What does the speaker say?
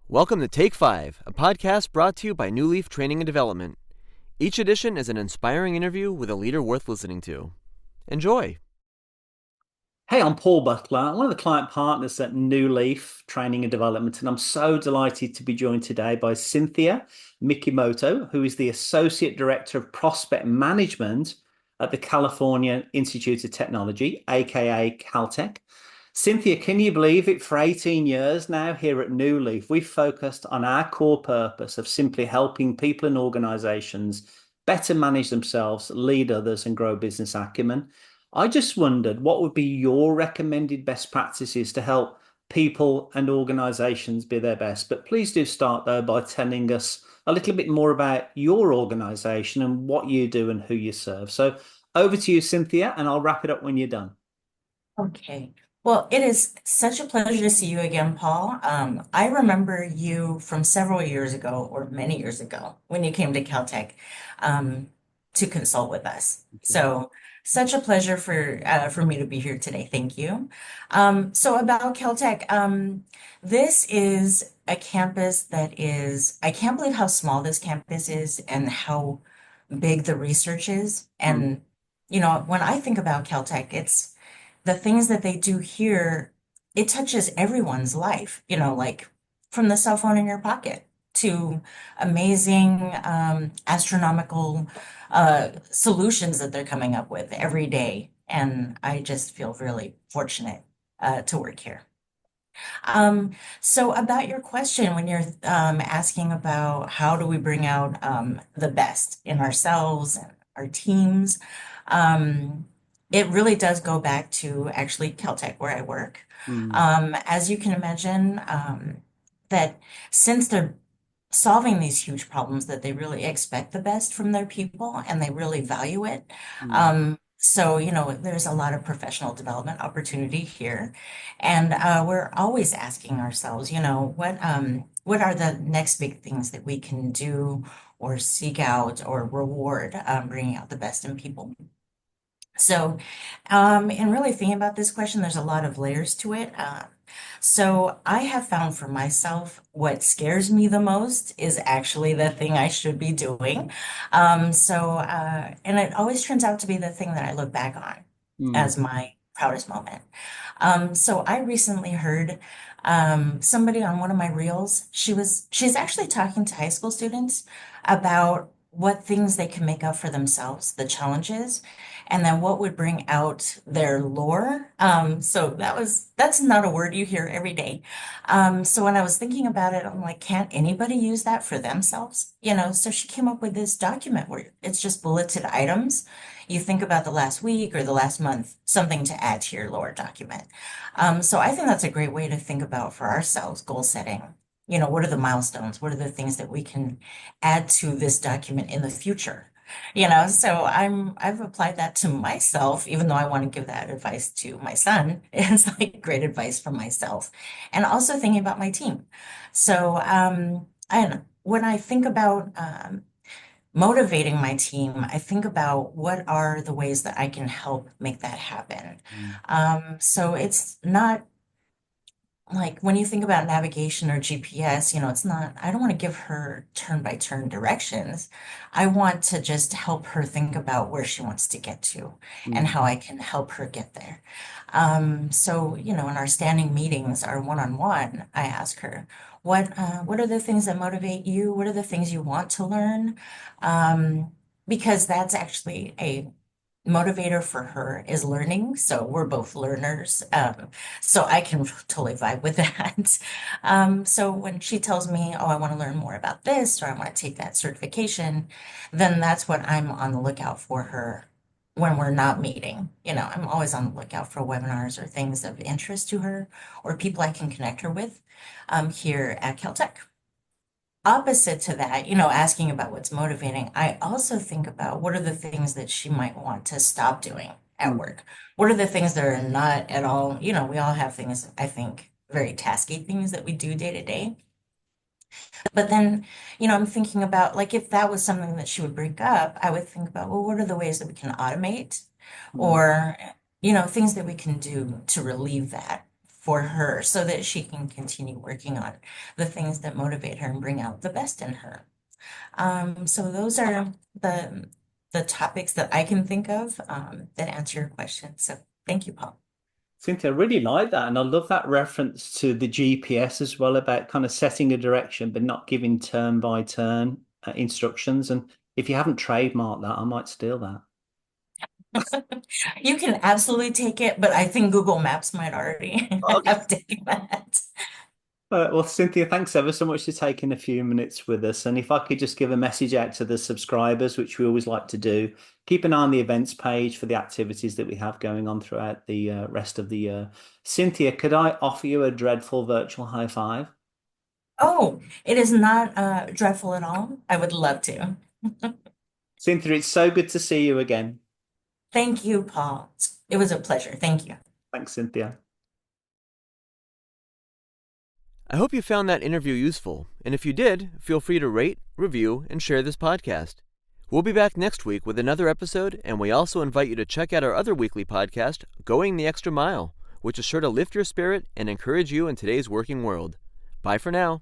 Welcome to Take 5, a podcast brought to you by Newleaf Training and Development. Each edition is an inspiring interview with a leader worth listening to. Enjoy! Hey, I'm Paul Butler. I'm one of the client partners at Newleaf Training and Development, and I'm so delighted to be joined today by Cynthia Mikimoto, who is the Associate Director of Prospect Management at the California Institute of Technology, aka Caltech. Cynthia, can you believe it? For 18 years now here at Newleaf, we've focused on our core purpose of simply helping people and organizations better manage themselves, lead others, and grow business acumen. I just wondered what would be your recommended best practices to help people and organizations be their best. But please do start though by telling us a little bit more about your organization and what you do and who you serve. So over to you, Cynthia, and I'll wrap it up when you're done. Okay. Well, it is such a pleasure to see you again, Paul. I remember you from several years ago, or many years ago, when you came to Caltech to consult with us. So such a pleasure for me to be here today. Thank you. So about Caltech, this is a campus that is, I can't believe how small this campus is and how big the research is. And, you know, when I think about Caltech, it's the things that they do here, it touches everyone's life, you know, like from the cell phone in your pocket to amazing astronomical solutions that they're coming up with every day. And I just feel really fortunate to work here. So about your question, when you're asking about how do we bring out the best in ourselves and our teams, it really does go back to actually Caltech, where I work. As you can imagine, that since they're solving these huge problems, that they really expect the best from their people and they really value it. So, you know, there's a lot of professional development opportunity here. And we're always asking ourselves, you know, what are the next big things that we can do or seek out or reward bringing out the best in people? So, in really thinking about this question, there's a lot of layers to it. So I have found for myself what scares me the most is actually the thing I should be doing. And it always turns out to be the thing that I look back on as my proudest moment. So I recently heard somebody on one of my reels, she's actually talking to high school students about what things they can make up for themselves, the challenges, and then what would bring out their lore. So that's not a word you hear every day. So when I was thinking about it, I'm like, can't anybody use that for themselves? You know, so she came up with this document where it's just bulleted items. You think about the last week or the last month, something to add to your lore document. So I think that's a great way to think about for ourselves, goal setting. You know, what are the milestones? What are the things that we can add to this document in the future? You know, so I've applied that to myself, even though I want to give that advice to my son. It's like great advice for myself. And also thinking about my team. So when I think about motivating my team, I think about what are the ways that I can help make that happen. So it's not like when you think about navigation or GPS, you know, it's not, I don't want to give her turn by turn directions. I want to just help her think about where she wants to get to and how I can help her get there. So, you know, in our standing meetings, our one-on-one, I ask her, what are the things that motivate you? What are the things you want to learn? Because that's actually a motivator for her is learning. So we're both learners. So I can totally vibe with that. So when she tells me, oh, I want to learn more about this, or I want to take that certification, then that's what I'm on the lookout for her when we're not meeting. You know, I'm always on the lookout for webinars or things of interest to her or people I can connect her with here at Caltech. Opposite to that, you know, asking about what's motivating, I also think about what are the things that she might want to stop doing at work? What are the things that are not at all, you know, we all have things, I think, very tasky things that we do day to day. But then, you know, I'm thinking about like if that was something that she would bring up, I would think about, well, what are the ways that we can automate or, things that we can do to relieve that for her so that she can continue working on the things that motivate her and bring out the best in her. So those are the topics that I can think of that answer your question. So thank you, Paul. Cynthia, I really like that. And I love that reference to the GPS as well about kind of setting a direction, but not giving turn by turn instructions. And if you haven't trademarked that, I might steal that. You can absolutely take it, but I think Google Maps might already have taken that. Well, Cynthia, thanks ever so much for taking a few minutes with us. And if I could just give a message out to the subscribers, which we always like to do, keep an eye on the events page for the activities that we have going on throughout the rest of the year. Cynthia, could I offer you a dreadful virtual high five? Oh, it is not dreadful at all. I would love to. Cynthia, it's so good to see you again. Thank you, Paul. It was a pleasure. Thank you. Thanks, Cynthia. I hope you found that interview useful, and if you did, feel free to rate, review, and share this podcast. We'll be back next week with another episode, and we also invite you to check out our other weekly podcast, Going the Extra Mile, which is sure to lift your spirit and encourage you in today's working world. Bye for now.